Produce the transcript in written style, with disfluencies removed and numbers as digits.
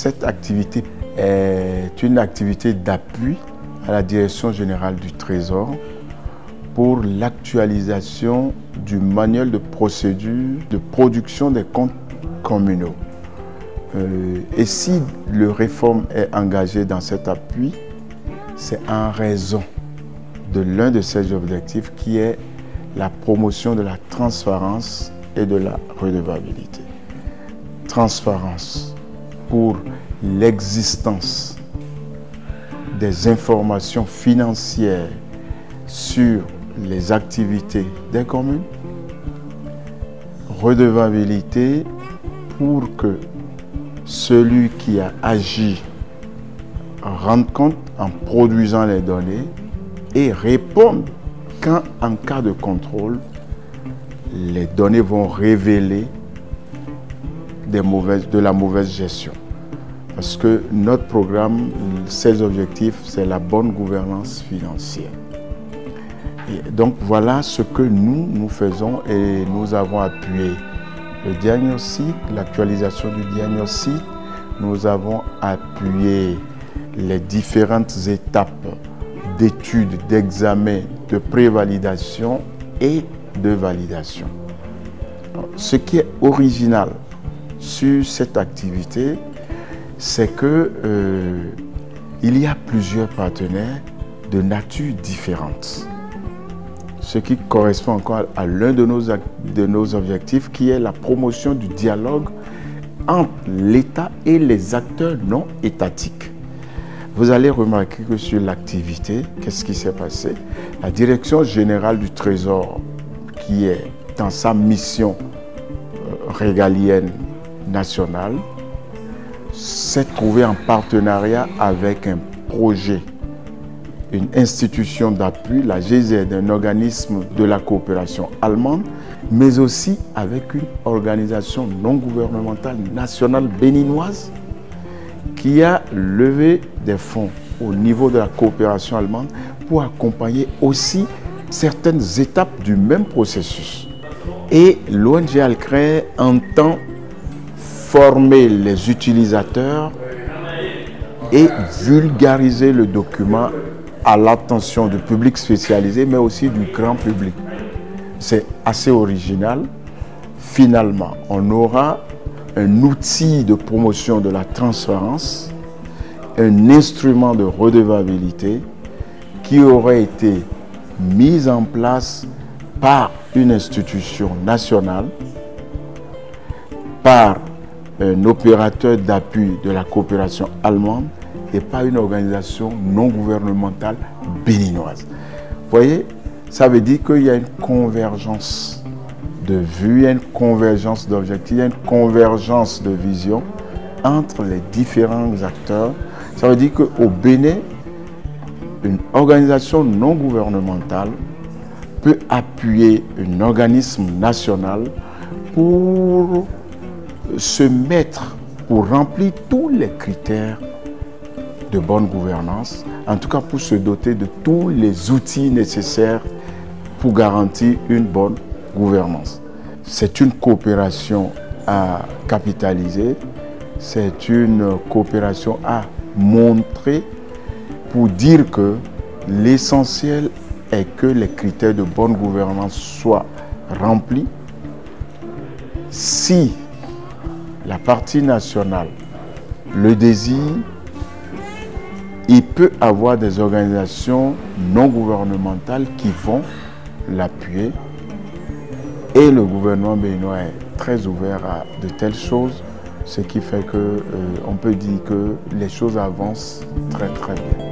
Cette activité est une activité d'appui à la Direction générale du Trésor pour l'actualisation du manuel de procédure de production des comptes communaux. Et si le Réforme est engagé dans cet appui, c'est en raison de l'un de ses objectifs qui est la promotion de la transparence et de la redevabilité. Transparence pour l'existence des informations financières sur les activités des communes. Redevabilité pour que celui qui a agi rende compte en produisant les données et réponde quand, en cas de contrôle, les données vont révéler de la mauvaise gestion. Parce que notre programme, ses objectifs, c'est la bonne gouvernance financière. Et donc voilà ce que nous faisons et nous avons appuyé le diagnostic, l'actualisation du diagnostic. Nous avons appuyé les différentes étapes d'études, d'examen, de prévalidation et de validation. Ce qui est original sur cette activité, c'est que il y a plusieurs partenaires de nature différente. Ce qui correspond encore à l'un de nos objectifs, qui est la promotion du dialogue entre l'État et les acteurs non étatiques. Vous allez remarquer que sur l'activité, qu'est-ce qui s'est passé? La Direction générale du Trésor, qui est dans sa mission régalienne nationale, s'est trouvée en partenariat avec un projet, une institution d'appui, la GIZ, un organisme de la coopération allemande, mais aussi avec une organisation non gouvernementale nationale béninoise qui a levé des fonds au niveau de la coopération allemande pour accompagner aussi certaines étapes du même processus. Et l'ONG Alcré entend former les utilisateurs et vulgariser le document à l'attention du public spécialisé, mais aussi du grand public. C'est assez original. Finalement, on aura un outil de promotion de la transparence, un instrument de redevabilité qui aurait été mis en place par une institution nationale, par un opérateur d'appui de la coopération allemande et par une organisation non gouvernementale béninoise. Vous voyez, ça veut dire qu'il y a une convergence de vues, il y a une convergence d'objectifs, il y a une convergence de vision entre les différents acteurs. Ça veut dire qu'au Bénin, une organisation non gouvernementale peut appuyer un organisme national pour se mettre, pour remplir tous les critères de bonne gouvernance, en tout cas pour se doter de tous les outils nécessaires pour garantir une bonne gouvernance. C'est une coopération à capitaliser, c'est une coopération à montrer pour dire que l'essentiel est que les critères de bonne gouvernance soient remplis. Si la partie nationale le désire, il peut avoir des organisations non gouvernementales qui vont l'appuyer. Et le gouvernement béninois est très ouvert à de telles choses, ce qui fait qu'on peut dire que les choses avancent très très bien.